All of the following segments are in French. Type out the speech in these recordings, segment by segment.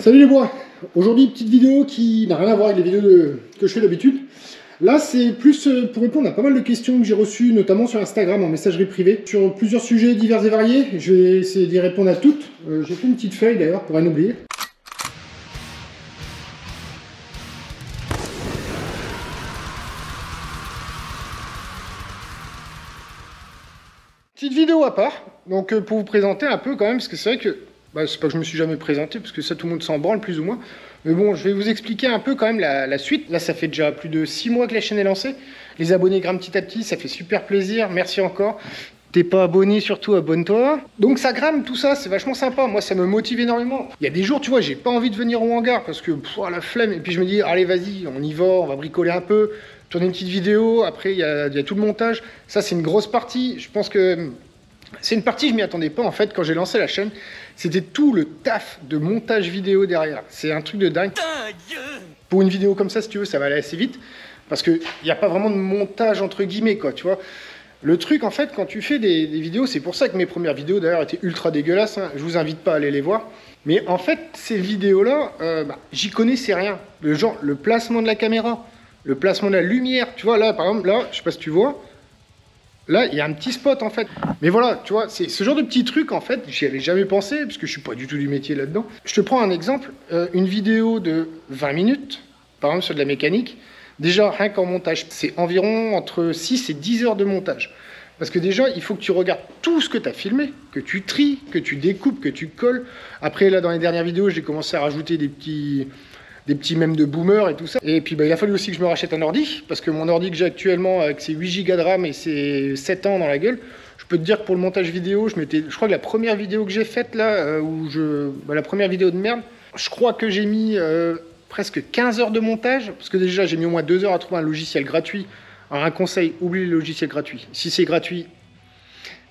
Salut les bois. Aujourd'hui, petite vidéo qui n'a rien à voir avec les vidéos que je fais d'habitude. Là, c'est plus pour répondre à pas mal de questions que j'ai reçues, notamment sur Instagram, en messagerie privée, sur plusieurs sujets divers et variés. Je vais essayer d'y répondre à toutes. J'ai fait une petite feuille d'ailleurs, pour rien oublier. Petite vidéo à part, donc pour vous présenter un peu quand même, parce que c'est vrai que, c'est pas que je me suis jamais présenté, parce que ça tout le monde s'en branle plus ou moins, mais bon, je vais vous expliquer un peu quand même la suite. Là, ça fait déjà plus de 6 mois que la chaîne est lancée, les abonnés grimpent petit à petit, ça fait super plaisir, merci encore. T'es pas abonné, surtout abonne-toi. Donc ça grimpe tout ça, c'est vachement sympa, moi ça me motive énormément. Il y a des jours, tu vois, j'ai pas envie de venir au hangar, parce que, la flemme, et puis je me dis, allez vas-y, on y va, on va bricoler un peu, tourner une petite vidéo, après il y a tout le montage, ça c'est une grosse partie, je pense que c'est une partie, je m'y attendais pas en fait quand j'ai lancé la chaîne, c'était tout le taf de montage vidéo derrière, c'est un truc de dingue. Pour une vidéo comme ça, si tu veux, ça va aller assez vite, parce qu'il n'y a pas vraiment de montage entre guillemets quoi, tu vois. Le truc en fait, quand tu fais des vidéos, c'est pour ça que mes premières vidéos d'ailleurs étaient ultra dégueulasses, hein. Je vous invite pas à aller les voir. Mais en fait, ces vidéos-là, j'y connaissais rien. Le placement de la caméra, le placement de la lumière, tu vois, là, par exemple, là, je sais pas si tu vois, là, il y a un petit spot, en fait. Mais voilà, tu vois, c'est ce genre de petits trucs, en fait, j'y avais jamais pensé, parce que je suis pas du tout du métier là-dedans. Je te prends un exemple, une vidéo de 20 minutes, par exemple, sur de la mécanique, déjà, rien qu'en montage, c'est environ entre 6 et 10 heures de montage. Parce que déjà, il faut que tu regardes tout ce que tu as filmé, que tu tries, que tu découpes, que tu colles. Après, là, dans les dernières vidéos, j'ai commencé à rajouter des petits mèmes de boomer et tout ça. Et puis il a fallu aussi que je me rachète un ordi, parce que mon ordi que j'ai actuellement avec ses 8 Go de RAM et ses 7 ans dans la gueule, je peux te dire que pour le montage vidéo, je crois que la première vidéo que j'ai faite là, la première vidéo de merde, je crois que j'ai mis presque 15 heures de montage, parce que déjà j'ai mis au moins 2 heures à trouver un logiciel gratuit. Alors un conseil, oublie le logiciel gratuit. Si c'est gratuit,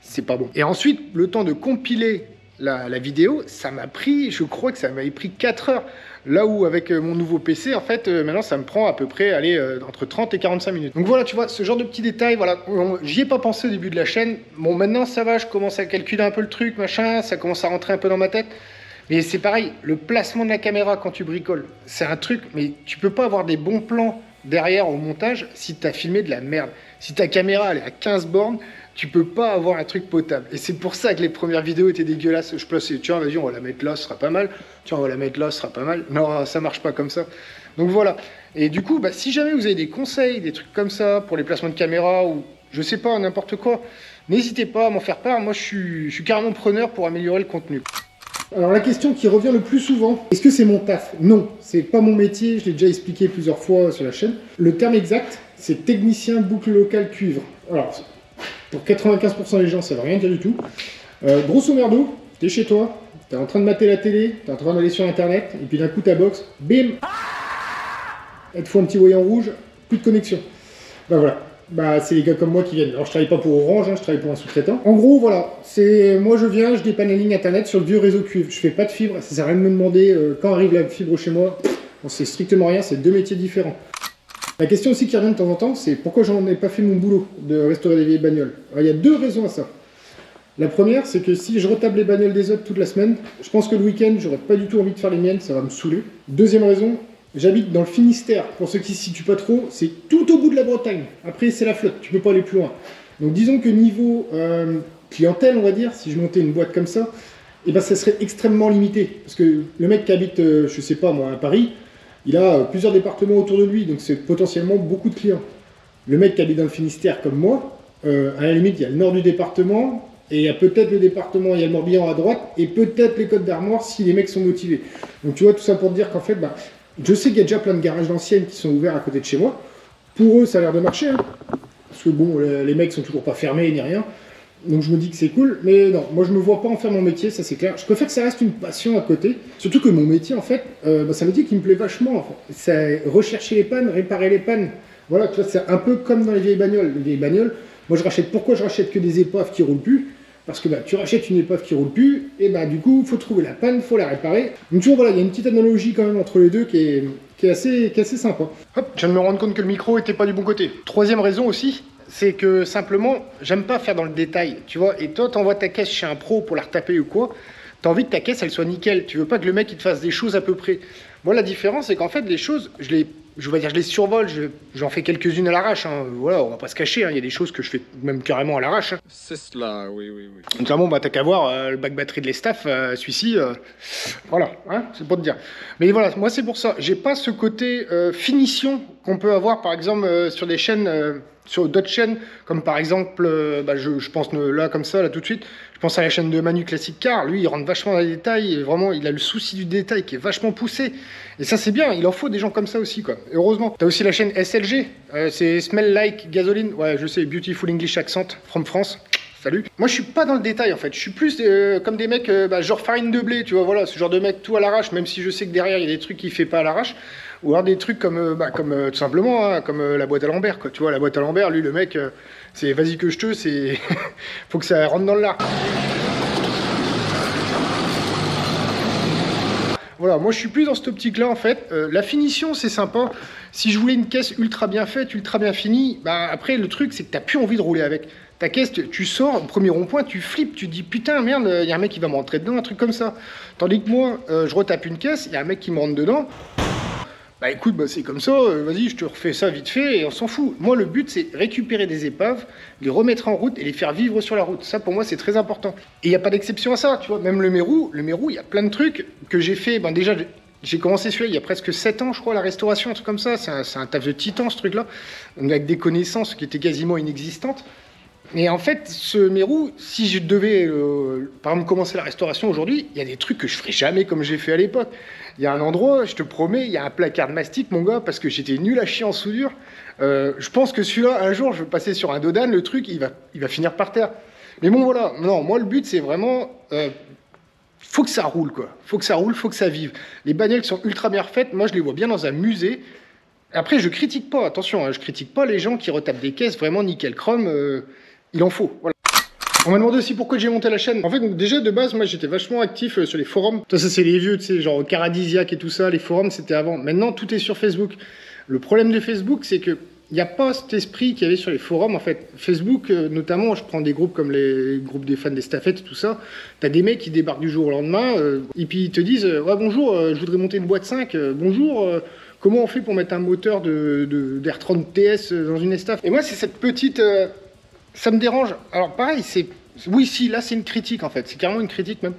c'est pas bon. Et ensuite, le temps de compiler la vidéo, ça m'a pris, je crois que ça m'avait pris 4 heures. Là où avec mon nouveau PC, en fait, maintenant ça me prend à peu près, entre 30 et 45 minutes. Donc voilà, tu vois, ce genre de petits détails, voilà, j'y ai pas pensé au début de la chaîne. Bon, maintenant ça va, je commence à calculer un peu le truc, machin, ça commence à rentrer un peu dans ma tête. Mais c'est pareil, le placement de la caméra quand tu bricoles, c'est un truc, mais tu peux pas avoir des bons plans derrière au montage si tu as filmé de la merde. Si ta caméra elle est à 15 bornes, tu peux pas avoir un truc potable. Et c'est pour ça que les premières vidéos étaient dégueulasses. Je plaçais, tiens, vas-y, on va la mettre là, ce sera pas mal. Tiens, on va la mettre là, ce sera pas mal. Non, ça marche pas comme ça. Donc voilà. Et du coup, si jamais vous avez des conseils, des trucs comme ça, pour les placements de caméra, ou je sais pas, n'importe quoi, n'hésitez pas à m'en faire part. Moi, je suis carrément preneur pour améliorer le contenu. Alors la question qui revient le plus souvent, est-ce que c'est mon taf? Non, c'est pas mon métier, je l'ai déjà expliqué plusieurs fois sur la chaîne. Le terme exact, c'est technicien boucle locale cuivre. Alors, pour 95% des gens, ça ne veut rien dire du tout. Grosso merdo, t'es chez toi, t'es en train de mater la télé, t'es en train d'aller sur internet, et puis d'un coup ta box, bim, elle te fout un petit voyant rouge, plus de connexion. Voilà. C'est les gars comme moi qui viennent. Alors je travaille pas pour Orange, je travaille pour un sous-traitant. En gros, voilà, moi je viens, je dépanne les lignes internet sur le vieux réseau cuivre. Je fais pas de fibre, ça sert à rien de me demander quand arrive la fibre chez moi. On sait strictement rien, c'est deux métiers différents. La question aussi qui revient de temps en temps, c'est pourquoi j'en ai pas fait mon boulot de restaurer des vieilles bagnoles. Alors il y a deux raisons à ça. La première, c'est que si je retape les bagnoles des autres toute la semaine, je pense que le week-end, j'aurais pas du tout envie de faire les miennes, ça va me saouler. Deuxième raison, j'habite dans le Finistère, pour ceux qui ne se situent pas trop, c'est tout au bout de la Bretagne. Après, c'est la flotte, tu peux pas aller plus loin. Donc disons que niveau clientèle, on va dire, si je montais une boîte comme ça, ça serait extrêmement limité. Parce que le mec qui habite, je sais pas moi, à Paris, il a plusieurs départements autour de lui, donc c'est potentiellement beaucoup de clients. Le mec qui habite dans le Finistère comme moi, à la limite, il y a le nord du département, et il y a peut-être le département, il y a le Morbihan à droite, et peut-être les Côtes d'Armor si les mecs sont motivés. Donc tu vois, tout ça pour te dire qu'en fait, je sais qu'il y a déjà plein de garages d'anciennes qui sont ouverts à côté de chez moi. Pour eux, ça a l'air de marcher. Hein. Parce que bon, les mecs sont toujours pas fermés ni rien. Donc je me dis que c'est cool. Mais non, moi je me vois pas en faire mon métier, ça c'est clair. Je préfère que ça reste une passion à côté. Surtout que mon métier, en fait, c'est un métier qui me plaît vachement. En fait. C'est rechercher les pannes, réparer les pannes. Voilà, tu vois, c'est un peu comme dans les vieilles bagnoles. Les vieilles bagnoles, moi pourquoi je rachète que des épaves qui roulent plus? Parce que tu rachètes une épave qui roule plus, et du coup, il faut trouver la panne, il faut la réparer. Donc tu vois, voilà, il y a une petite analogie quand même entre les deux qui est assez sympa. Hop, je viens de me rendre compte que le micro était pas du bon côté. Troisième raison aussi, c'est que simplement, j'aime pas faire dans le détail, tu vois. Et toi, t'envoies ta caisse chez un pro pour la retaper ou quoi. T'as envie que ta caisse, elle soit nickel. Tu veux pas que le mec, il te fasse des choses à peu près. Moi, la différence, c'est qu'en fait, les choses, je les survole, j'en fais quelques-unes à l'arrache. Hein. Voilà, on va pas se cacher, hein. Il y a des choses que je fais même carrément à l'arrache. Hein. C'est cela, oui. Notamment, bah, t'as qu'à voir le bac batterie de l'Estaf, celui-ci, voilà, hein, c'est pour te dire. Mais voilà, moi, c'est pour ça. J'ai pas ce côté finition qu'on peut avoir, par exemple, sur des chaînes... sur d'autres chaînes, comme par exemple, bah, je pense là, comme ça, là, tout de suite, je pense à la chaîne de Manu Classic Car, lui, il rentre vachement dans les détails, et vraiment, il a le souci du détail qui est vachement poussé, et ça, c'est bien, il en faut des gens comme ça aussi, quoi, et heureusement. T'as aussi la chaîne SLG, c'est Smell Like Gasoline, ouais, je sais, Beautiful English Accent, from France. Salut. Moi, je suis pas dans le détail, en fait. Je suis plus comme des mecs, genre farine de blé, tu vois, voilà, ce genre de mec tout à l'arrache, même si je sais que derrière, il y a des trucs qu'il fait pas à l'arrache. Ou alors des trucs comme tout simplement, hein, comme la boîte à Lambert, quoi. Tu vois, la boîte à Lambert, lui, le mec, c'est vas-y que je te, c'est... faut que ça rentre dans le lard. Voilà, moi je suis plus dans cette optique-là en fait. La finition c'est sympa. Si je voulais une caisse ultra bien faite, ultra bien finie, bah après le truc c'est que t'as plus envie de rouler avec. Ta caisse, tu sors, au premier rond-point, tu flippes, tu te dis putain merde, il y a un mec qui va me rentrer dedans, un truc comme ça. Tandis que moi, je retape une caisse, il y a un mec qui me rentre dedans. Bah écoute, bah, c'est comme ça, vas-y, je te refais ça vite fait et on s'en fout. Moi, le but, c'est récupérer des épaves, les remettre en route et les faire vivre sur la route. Ça, pour moi, c'est très important. Et il n'y a pas d'exception à ça, tu vois. Même le Mérou, il y a plein de trucs que j'ai fait. Ben, déjà, j'ai commencé celui-là il y a presque 7 ans, je crois, la restauration, un truc comme ça. C'est un taf de titan, ce truc-là. Avec des connaissances qui étaient quasiment inexistantes. Et en fait, ce Mérou, si je devais, par exemple, commencer la restauration aujourd'hui, il y a des trucs que je ferais jamais comme j'ai fait à l'époque. Il y a un endroit, je te promets, il y a un placard de mastic, mon gars, parce que j'étais nul à chier en soudure. Je pense que celui-là, un jour, je vais passer sur un Dodan, le truc, il va finir par terre. Mais bon, voilà. Non, moi, le but, c'est vraiment... faut que ça roule, quoi. Faut que ça roule, faut que ça vive. Les bagnoles qui sont ultra bien refaites, moi, je les vois bien dans un musée. Après, je critique pas, attention, hein, je critique pas les gens qui retapent des caisses vraiment nickel chrome. Il en faut, voilà. On m'a demandé aussi pourquoi j'ai monté la chaîne. En fait, donc, déjà de base, moi j'étais vachement actif sur les forums. Ça c'est les vieux, tu sais, genre Caradisiac et tout ça. Les forums c'était avant. Maintenant, tout est sur Facebook. Le problème de Facebook, c'est que il n'y a pas cet esprit qu'il y avait sur les forums. En fait, Facebook, notamment, je prends des groupes comme les groupes des fans des staffettes et tout ça. T'as des mecs qui débarquent du jour au lendemain et puis ils te disent ouais bonjour, je voudrais monter une boîte 5. Bonjour. Comment on fait pour mettre un moteur d'R30 TS dans une estaf? Et moi, c'est cette petite... ça me dérange. Alors pareil, oui, si, là c'est une critique en fait, c'est carrément une critique même.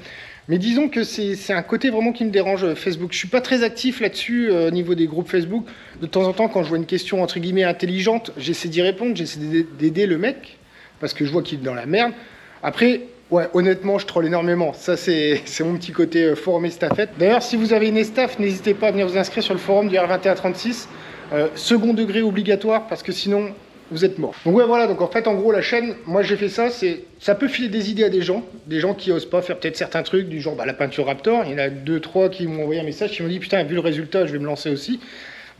Mais disons que c'est un côté vraiment qui me dérange Facebook. Je suis pas très actif là-dessus au niveau des groupes Facebook. De temps en temps, quand je vois une question entre guillemets intelligente, j'essaie d'y répondre, j'essaie d'aider le mec, parce que je vois qu'il est dans la merde. Après, ouais, honnêtement, je troll énormément. Ça, c'est mon petit côté forum estafette. D'ailleurs, si vous avez une estaf, n'hésitez pas à venir vous inscrire sur le forum du R2136. Second degré obligatoire, parce que sinon... vous êtes mort. Donc ouais voilà, donc en fait en gros la chaîne, moi j'ai fait ça, ça peut filer des idées à des gens qui osent pas faire peut-être certains trucs du genre bah, la peinture Raptor, il y en a 2-3 qui m'ont envoyé un message qui m'ont dit putain vu le résultat je vais me lancer aussi.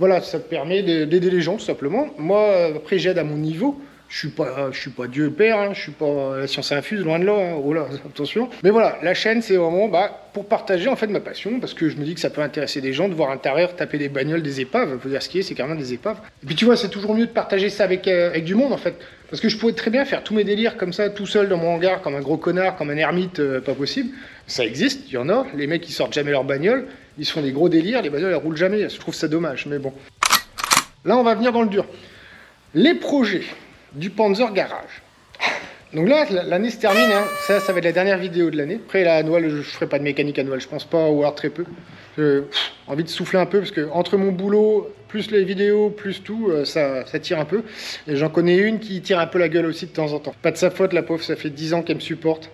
Voilà, ça permet d'aider les gens tout simplement. Moi après j'aide à mon niveau. Je suis pas Dieu père, hein, je suis pas la science infuse, loin de là, hein, oh là, attention. Mais voilà, la chaîne c'est vraiment pour partager en fait ma passion, parce que je me dis que ça peut intéresser des gens de voir un tareur taper des bagnoles, des épaves, faut dire ce qui est, c'est carrément des épaves. Et puis tu vois, c'est toujours mieux de partager ça avec du monde en fait, parce que je pourrais très bien faire tous mes délires comme ça, tout seul dans mon hangar, comme un gros connard, comme un ermite, pas possible. Ça existe, il y en a, les mecs ils sortent jamais leur bagnole, ils se font des gros délires, les bagnoles elles roulent jamais, je trouve ça dommage, mais bon. Là on va venir dans le dur. Les projets du Panzer Garage. Donc là, l'année se termine, hein. Ça va être la dernière vidéo de l'année. Après, là, à Noël, je ferai pas de mécanique à Noël, je pense pas, ou alors très peu. J'ai envie de souffler un peu, parce que entre mon boulot, plus les vidéos, plus tout, ça tire un peu. Et j'en connais une qui tire un peu la gueule aussi de temps en temps. Pas de sa faute, la pauvre, ça fait 10 ans qu'elle me supporte.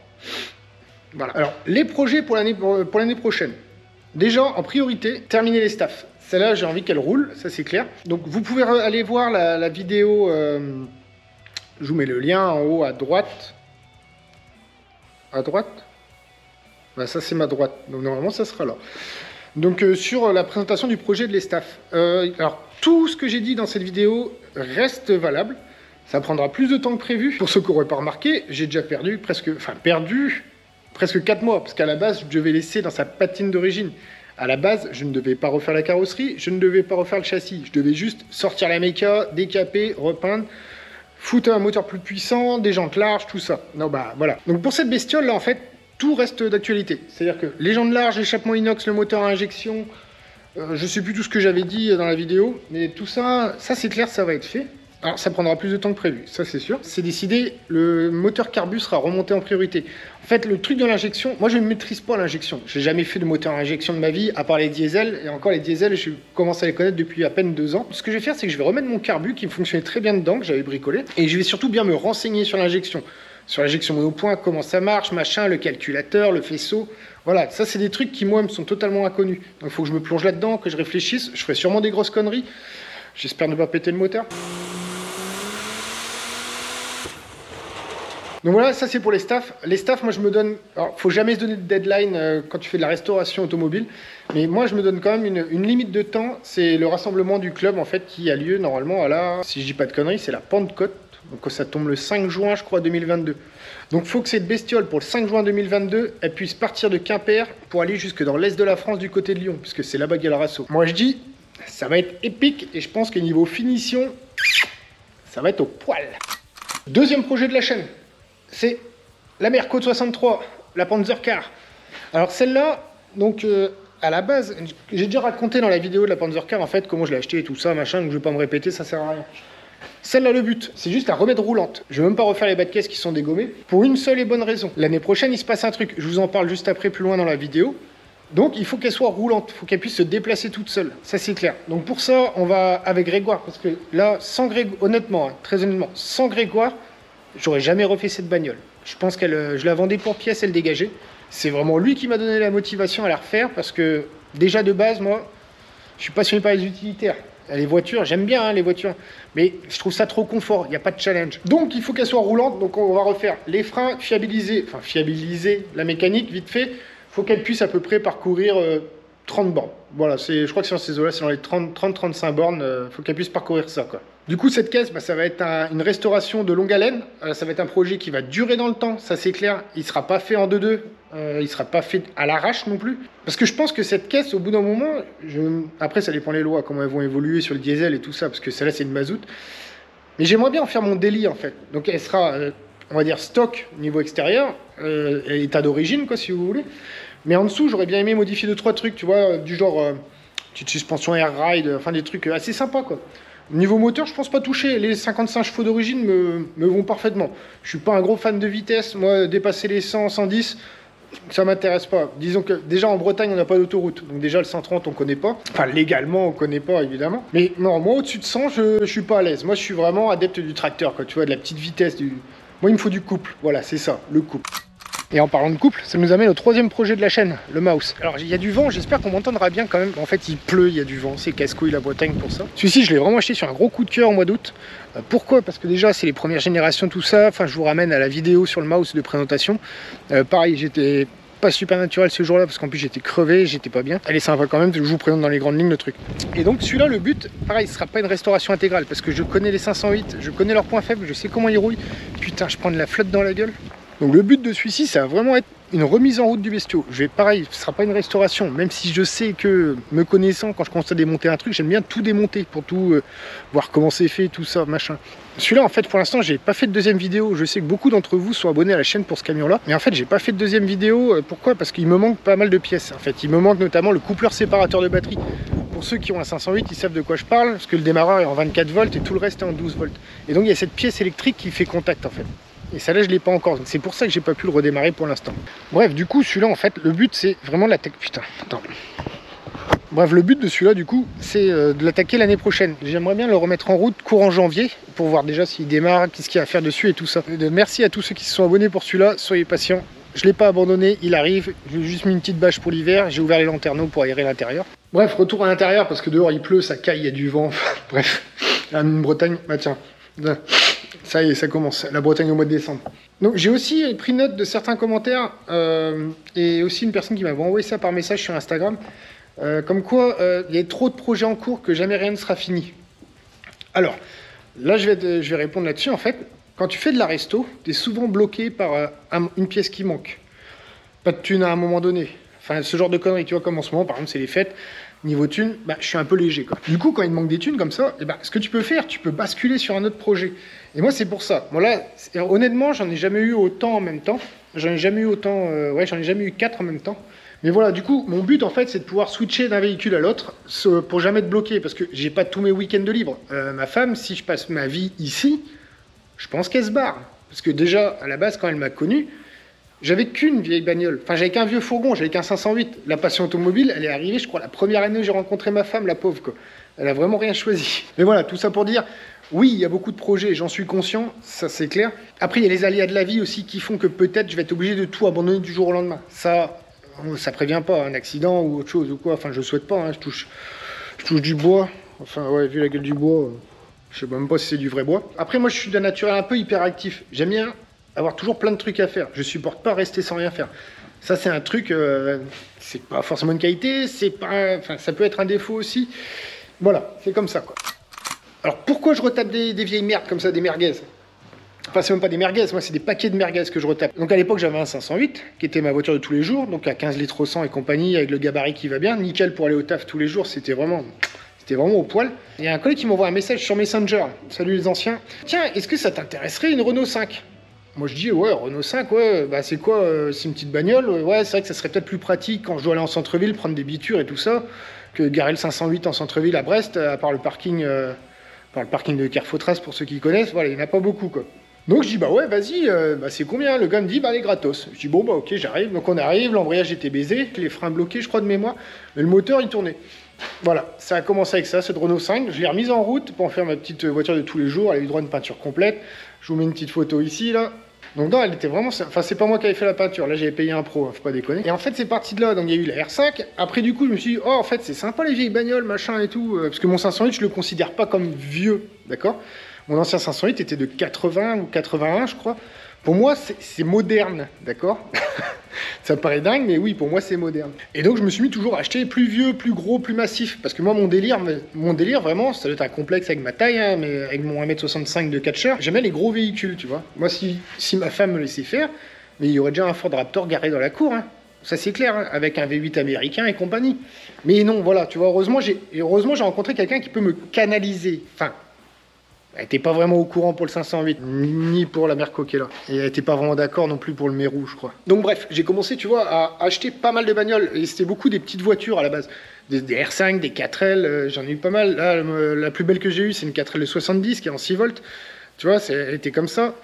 Voilà. Alors, les projets pour l'année prochaine. Déjà, en priorité, terminer les staffs. Celle-là, j'ai envie qu'elle roule, ça c'est clair. Donc, vous pouvez aller voir la vidéo... je vous mets le lien en haut à droite. À droite? Bah, ça c'est ma droite. Donc normalement ça sera là. Donc sur la présentation du projet de l'Estaf. Alors tout ce que j'ai dit dans cette vidéo reste valable. Ça prendra plus de temps que prévu. Pour ceux qui n'auraient pas remarqué, j'ai déjà perdu presque 4 mois. Parce qu'à la base, je devais laisser dans sa patine d'origine. À la base, je ne devais pas refaire la carrosserie, je ne devais pas refaire le châssis. Je devais juste sortir la méca, décaper, repeindre. Foutre un moteur plus puissant, des jantes larges, tout ça. Non, bah voilà. Donc pour cette bestiole là, en fait, tout reste d'actualité. C'est-à-dire que les jantes larges, échappement inox, le moteur à injection, je sais plus tout ce que j'avais dit dans la vidéo, mais tout ça, c'est clair, ça va être fait. Alors ça prendra plus de temps que prévu, ça c'est sûr. C'est décidé, le moteur carbu sera remonté en priorité. En fait, le truc de l'injection, moi je ne maîtrise pas l'injection. J'ai jamais fait de moteur à injection de ma vie, à part les diesels. Et encore les diesels, je commence à les connaître depuis à peine 2 ans. Ce que je vais faire, c'est que je vais remettre mon carbu qui me fonctionnait très bien dedans, que j'avais bricolé. Et je vais surtout bien me renseigner sur l'injection. Sur l'injection monopoint, comment ça marche, machin, le calculateur, le faisceau. Voilà, ça c'est des trucs qui moi me sont totalement inconnus. Donc il faut que je me plonge là-dedans, que je réfléchisse. Je ferai sûrement des grosses conneries. J'espère ne pas péter le moteur. Donc voilà, ça c'est pour les staffs. Les staffs, moi je me donne... Alors, faut jamais se donner de deadline quand tu fais de la restauration automobile. Mais moi je me donne quand même une limite de temps. C'est le rassemblement du club en fait qui a lieu normalement à la... Si je dis pas de conneries, c'est la Pentecôte. Donc ça tombe le 5 juin je crois 2022. Donc il faut que cette bestiole pour le 5 juin 2022, elle puisse partir de Quimper pour aller jusque dans l'est de la France du côté de Lyon. Puisque c'est là-bas qu'il y a le rasso. Moi je dis, ça va être épique et je pense que niveau finition, ça va être au poil. Deuxième projet de la chaîne. C'est la Merco 63, la Panzercar. Alors celle-là, donc à la base, j'ai déjà raconté dans la vidéo de la Panzercar en fait comment je l'ai acheté et tout ça, machin, donc je vais pas me répéter, ça sert à rien. Celle-là, le but, c'est juste la remettre roulante. Je vais même pas refaire les bas de caisse qui sont dégommés, pour une seule et bonne raison. L'année prochaine, il se passe un truc, je vous en parle juste après, plus loin dans la vidéo. Donc il faut qu'elle soit roulante, il faut qu'elle puisse se déplacer toute seule, ça c'est clair. Donc pour ça, on va avec Grégoire, parce que là, sans Grégoire, honnêtement, hein, très honnêtement, sans Grégoire, j'aurais jamais refait cette bagnole. Je pense que je la vendais pour pièce, elle dégageait. C'est vraiment lui qui m'a donné la motivation à la refaire parce que déjà de base, moi, je suis passionné par les utilitaires. Les voitures, j'aime bien hein, les voitures, mais je trouve ça trop confort, il n'y a pas de challenge. Donc il faut qu'elle soit roulante, donc on va refaire les freins, fiabiliser la mécanique vite fait. Il faut qu'elle puisse à peu près parcourir 30 bornes. Voilà, je crois que sur ces eaux-là, c'est dans les 30-35 bornes, il faut qu'elle puisse parcourir ça, quoi. Du coup, cette caisse, ça va être une restauration de longue haleine. Ça va être un projet qui va durer dans le temps, ça c'est clair. Il ne sera pas fait en 2-2, il ne sera pas fait à l'arrache non plus. Parce que je pense que cette caisse, au bout d'un moment, après ça dépend des lois, comment elles vont évoluer sur le diesel et tout ça, parce que celle-là c'est une mazout. Mais j'aimerais bien en faire mon daily en fait. Donc elle sera, on va dire, stock niveau extérieur, état d'origine quoi si vous voulez. Mais en dessous, j'aurais bien aimé modifier 2-3 trucs, tu vois, du genre petite suspension air ride, enfin des trucs assez sympas quoi. Niveau moteur, je pense pas toucher. Les 55 chevaux d'origine me vont parfaitement. Je suis pas un gros fan de vitesse. Moi, dépasser les 100, 110, ça m'intéresse pas. Disons que déjà en Bretagne, on n'a pas d'autoroute. Donc déjà le 130, on connaît pas. Enfin, légalement, on connaît pas, évidemment. Mais non, moi, au-dessus de 100, je suis pas à l'aise. Moi, je suis vraiment adepte du tracteur, quoi. Tu vois, de la petite vitesse. Moi, il me faut du couple. Voilà, c'est ça, le couple. Et en parlant de couple, ça nous amène au troisième projet de la chaîne, le mouse. Alors il y a du vent, j'espère qu'on m'entendra bien quand même. En fait il pleut, il y a du vent, c'est casse-couille la Bretagne pour ça. Celui-ci je l'ai vraiment acheté sur un gros coup de cœur au mois d'août. Pourquoi? Parce que déjà c'est les premières générations, tout ça. Enfin je vous ramène à la vidéo sur le mouse de présentation. Pareil, j'étais pas super naturel ce jour-là parce qu'en plus j'étais crevé, j'étais pas bien. Elle est sympa quand même, je vous présente dans les grandes lignes le truc. Et donc celui-là, le but, pareil, ce sera pas une restauration intégrale parce que je connais les 508, je connais leurs points faibles, je sais comment ils rouillent. Putain, je prends de la flotte dans la gueule. Donc le but de celui-ci, ça va vraiment être une remise en route du bestiau. Je vais pareil, ce sera pas une restauration, même si je sais que, me connaissant, quand je commence à démonter un truc, j'aime bien tout démonter pour tout voir comment c'est fait, tout ça, machin. Celui-là, en fait, pour l'instant, j'ai pas fait de deuxième vidéo. Je sais que beaucoup d'entre vous sont abonnés à la chaîne pour ce camion-là, mais en fait, j'ai pas fait de deuxième vidéo. Pourquoi? Parce qu'il me manque pas mal de pièces. En fait, il me manque notamment le coupleur séparateur de batterie. Pour ceux qui ont un 508, ils savent de quoi je parle, parce que le démarreur est en 24 volts et tout le reste est en 12 volts. Et donc, il y a cette pièce électrique qui fait contact, en fait. Et ça là je l'ai pas encore, c'est pour ça que j'ai pas pu le redémarrer pour l'instant. Bref, du coup celui-là en fait, le but c'est vraiment de l'attaquer. Putain, attends. Bref, le but de celui-là du coup, c'est de l'attaquer l'année prochaine. J'aimerais bien le remettre en route courant janvier, pour voir déjà s'il démarre, qu'est-ce qu'il y a à faire dessus et tout ça. Merci à tous ceux qui se sont abonnés pour celui-là, soyez patients. Je l'ai pas abandonné, il arrive, j'ai juste mis une petite bâche pour l'hiver, j'ai ouvert les lanterneaux pour aérer l'intérieur. Bref, retour à l'intérieur parce que dehors il pleut, ça caille, il y a du vent, bref. Une Bretagne, bah tiens. Ça y est, ça commence, la Bretagne au mois de décembre. Donc j'ai aussi pris note de certains commentaires et aussi une personne qui m'avait envoyé ça par message sur Instagram, comme quoi il y a trop de projets en cours que jamais rien ne sera fini. Alors, là je vais répondre là-dessus. En fait, quand tu fais de la resto, tu es souvent bloqué par une pièce qui manque. Pas de thune à un moment donné. Enfin, ce genre de conneries, tu vois, comme en ce moment, par exemple, c'est les fêtes. Niveau thunes, bah, je suis un peu léger, quoi. Du coup, quand il te manque des thunes comme ça, ce que tu peux faire, tu peux basculer sur un autre projet. Et moi, c'est pour ça. Moi, là, honnêtement, j'en ai jamais eu autant en même temps. J'en ai jamais eu autant... j'en ai jamais eu 4 en même temps. Mais voilà, du coup, mon but, en fait, c'est de pouvoir switcher d'un véhicule à l'autre pour jamais être bloqué, parce que j'ai pas tous mes week-ends de libre. Ma femme, si je passe ma vie ici, je pense qu'elle se barre. Parce que déjà, à la base, quand elle m'a connu, j'avais qu'une vieille bagnole. Enfin, j'avais qu'un vieux fourgon, j'avais qu'un 508. La passion automobile, elle est arrivée, je crois, la première année où j'ai rencontré ma femme, la pauvre, quoi. Elle a vraiment rien choisi. Mais voilà, tout ça pour dire, oui, il y a beaucoup de projets, j'en suis conscient, ça c'est clair. Après, il y a les aléas de la vie aussi qui font que peut-être je vais être obligé de tout abandonner du jour au lendemain. Ça prévient pas un accident ou autre chose ou quoi. Enfin, je souhaite pas, hein. Je touche du bois. Enfin, ouais, vu la gueule du bois, je sais même pas si c'est du vrai bois. Après, moi, je suis d'un naturel un peu hyperactif. J'aime bien avoir toujours plein de trucs à faire. Je supporte pas rester sans rien faire. Ça, c'est un truc, c'est pas forcément une qualité, c'est pas, enfin, ça peut être un défaut aussi. Voilà, c'est comme ça, quoi. Alors, pourquoi je retape des vieilles merdes comme ça, des merguez? Enfin, c'est même pas des merguez, moi, c'est des paquets de merguez que je retape. Donc, à l'époque, j'avais un 508, qui était ma voiture de tous les jours, donc à 15 litres au 100 et compagnie, avec le gabarit qui va bien. Nickel pour aller au taf tous les jours, c'était vraiment au poil. Il y a un collègue qui m'envoie un message sur Messenger. Salut les anciens. Tiens, est-ce que ça t'intéresserait une Renault 5? Moi je dis ouais, Renault 5, ouais, bah c'est quoi, c'est une petite bagnole, ouais, c'est vrai que ça serait peut-être plus pratique quand je dois aller en centre-ville, prendre des bitures et tout ça, que garer le 508 en centre-ville à Brest, à part le parking de Carrefour-Trace pour ceux qui connaissent, voilà, il n'y en a pas beaucoup, quoi. Donc je dis bah ouais, vas-y, bah c'est combien? Le gars me dit bah les gratos. Je dis bon bah ok, j'arrive. Donc on arrive, l'embrayage était baisé, les freins bloqués je crois de mémoire, mais le moteur il tournait. Voilà, ça a commencé avec ça, cette Renault 5. Je l'ai remise en route pour en faire ma petite voiture de tous les jours. Elle a eu droit à une peinture complète. Je vous mets une petite photo ici, là. Donc non, elle était vraiment... Enfin, c'est pas moi qui avais fait la peinture. Là, j'avais payé un pro, hein, faut pas déconner. Et en fait, c'est parti de là. Donc il y a eu la R5. Après, du coup, je me suis dit, oh, en fait, c'est sympa les vieilles bagnoles, machin et tout. Parce que mon 508, je le considère pas comme vieux, d'accord? Mon ancien 508 était de 80 ou 81, je crois. Pour moi, c'est moderne, d'accord? Ça paraît dingue, mais oui, pour moi, c'est moderne. Et donc, je me suis mis toujours à acheter plus vieux, plus gros, plus massif. Parce que moi, mon délire, vraiment, ça doit être un complexe avec ma taille, hein, mais avec mon 1m65 de catcheur, j'aimais les gros véhicules, tu vois. Moi, si ma femme me laissait faire, mais il y aurait déjà un Ford Raptor garé dans la cour, hein. Ça, c'est clair, hein, avec un V8 américain et compagnie. Mais non, voilà, tu vois, heureusement, j'ai rencontré quelqu'un qui peut me canaliser. Enfin, elle n'était pas vraiment au courant pour le 508, ni pour la Merco qui est là. Et elle n'était pas vraiment d'accord non plus pour le Mérou, je crois. Donc bref, j'ai commencé, tu vois, à acheter pas mal de bagnoles. Et c'était beaucoup des petites voitures à la base. Des R5, des 4L, j'en ai eu pas mal. Là, la plus belle que j'ai eue, c'est une 4L de 70 qui est en 6 volts. Tu vois, elle était comme ça.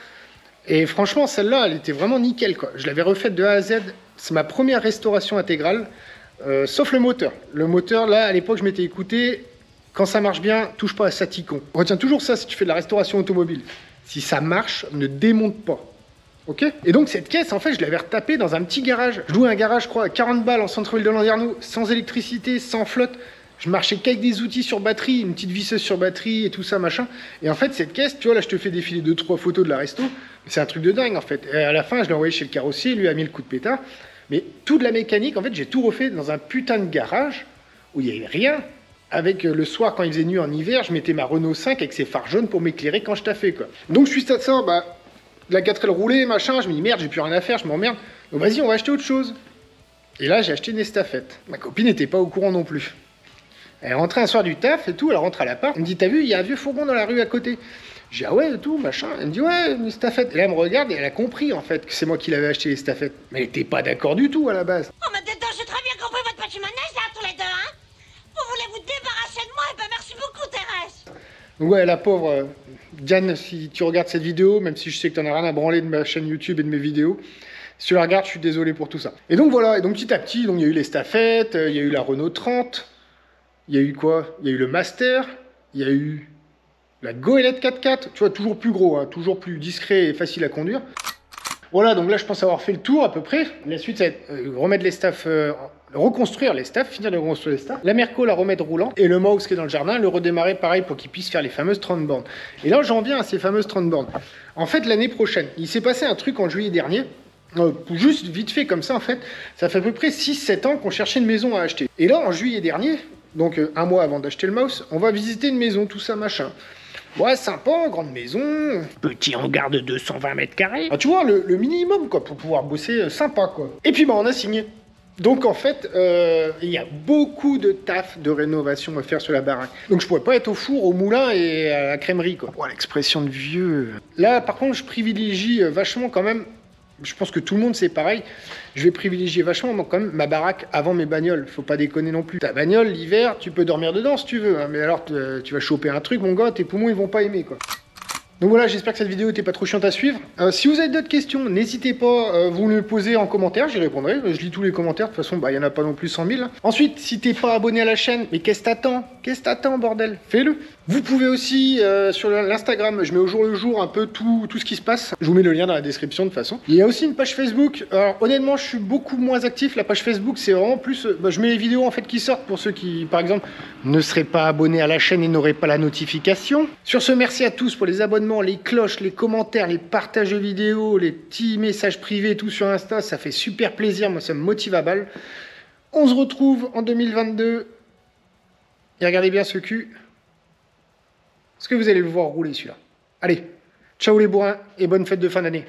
Et franchement, celle-là, elle était vraiment nickel, quoi. Je l'avais refaite de A à Z. C'est ma première restauration intégrale, sauf le moteur. Le moteur, là, à l'époque, je m'étais écouté... Quand ça marche bien, touche pas à Saticon. Retiens toujours ça si tu fais de la restauration automobile. Si ça marche, ne démonte pas. Ok? Et donc cette caisse, en fait, je l'avais retapée dans un petit garage. Je louais un garage, je crois, à 40 balles en centre-ville de Landerneau, sans électricité, sans flotte. Je marchais qu'avec des outils sur batterie, une petite visseuse sur batterie et tout ça, machin. Et en fait, cette caisse, tu vois, là, je te fais défiler 2-3 photos de la resto. C'est un truc de dingue, en fait. Et à la fin, je l'ai envoyé chez le carrossier, lui a mis le coup de pétard. Mais toute la mécanique, en fait, j'ai tout refait dans un putain de garage où il n'y avait rien. Avec le soir, quand il faisait nuit en hiver, je mettais ma Renault 5 avec ses phares jaunes pour m'éclairer quand je taffais, quoi. Donc, suite à ça, bah, la 4L roulée, machin, je me dis merde, j'ai plus rien à faire, je m'emmerde. Donc, vas-y, on va acheter autre chose. Et là, j'ai acheté une estafette. Ma copine n'était pas au courant non plus. Elle est rentrée un soir du taf et tout, elle rentre à l'appart. Elle me dit, t'as vu, il y a un vieux fourgon dans la rue à côté. J'ai dit, ah ouais, et tout, machin. Elle me dit, ouais, une estafette. Et là, elle me regarde et elle a compris, en fait, que c'est moi qui l'avais acheté, l'estafette. Mais elle était pas d'accord du tout, à la base. Oh, mais dedans, j'ai très bien compris votre petit manège, là, tous les deux, hein. Vous voulez vous débarrasser de moi? Eh ben, merci beaucoup, Thérèse. Donc ouais, la pauvre Diane, si tu regardes cette vidéo, même si je sais que t'en as rien à branler de ma chaîne YouTube et de mes vidéos, si tu la regardes, je suis désolé pour tout ça. Et donc voilà, et donc petit à petit, donc, il y a eu l'estafette, il y a eu la Renault 30, il y a eu quoi? Il y a eu le Master, il y a eu la Goélette 4x4, tu vois, toujours plus gros, hein, toujours plus discret et facile à conduire. Voilà, donc là, je pense avoir fait le tour à peu près. La suite, c'est remettre les staffs... reconstruire les staffs, finir de reconstruire les staffs, la Merco la remettre roulant, et le mouse qui est dans le jardin, le redémarrer pareil pour qu'il puisse faire les fameuses 30 bornes. Et là j'en viens à ces fameuses 30 bornes. En fait l'année prochaine, il s'est passé un truc en juillet dernier, juste vite fait comme ça en fait, ça fait à peu près 6-7 ans qu'on cherchait une maison à acheter. Et là en juillet dernier, donc un mois avant d'acheter le mouse, on va visiter une maison, tout ça machin. Ouais, sympa, grande maison, petit hangar de 220 mètres carrés. Ah, tu vois, le minimum, quoi, pour pouvoir bosser sympa, quoi. Et puis, bah, on a signé. Donc en fait, il y a beaucoup de taf de rénovation à faire sur la baraque. Donc je pourrais pas être au four, au moulin et à la crèmerie, quoi. Oh, l'expression de vieux. Là, par contre, je privilégie vachement quand même. Je pense que tout le monde c'est pareil. Je vais privilégier vachement moi, quand même ma baraque avant mes bagnoles. Faut pas déconner non plus. Ta bagnole, l'hiver, tu peux dormir dedans si tu veux. Hein, mais alors, tu vas choper un truc, mon gars, tes poumons ils vont pas aimer, quoi. Donc voilà, j'espère que cette vidéo n'était pas trop chiante à suivre. Si vous avez d'autres questions, n'hésitez pas, vous me les posez en commentaire, j'y répondrai. Je lis tous les commentaires, de toute façon, il n'y en a pas non plus 100 000. Ensuite, si t'es pas abonné à la chaîne, mais qu'est-ce t'attends? Qu'est-ce t'attends, bordel? Fais-le. Vous pouvez aussi, sur l'Instagram, je mets au jour le jour un peu tout ce qui se passe. Je vous mets le lien dans la description de toute façon. Il y a aussi une page Facebook. Alors honnêtement, je suis beaucoup moins actif. La page Facebook, c'est vraiment plus... je mets les vidéos en fait qui sortent pour ceux qui, par exemple, ne seraient pas abonnés à la chaîne et n'auraient pas la notification. Sur ce, merci à tous pour les abonnements, les cloches, les commentaires, les partages de vidéos, les petits messages privés, tout sur Insta. Ça fait super plaisir, moi ça me motive à balle. On se retrouve en 2022. Et regardez bien ce cul. Est-ce que vous allez le voir rouler celui-là? Allez, ciao les bourrins et bonne fête de fin d'année.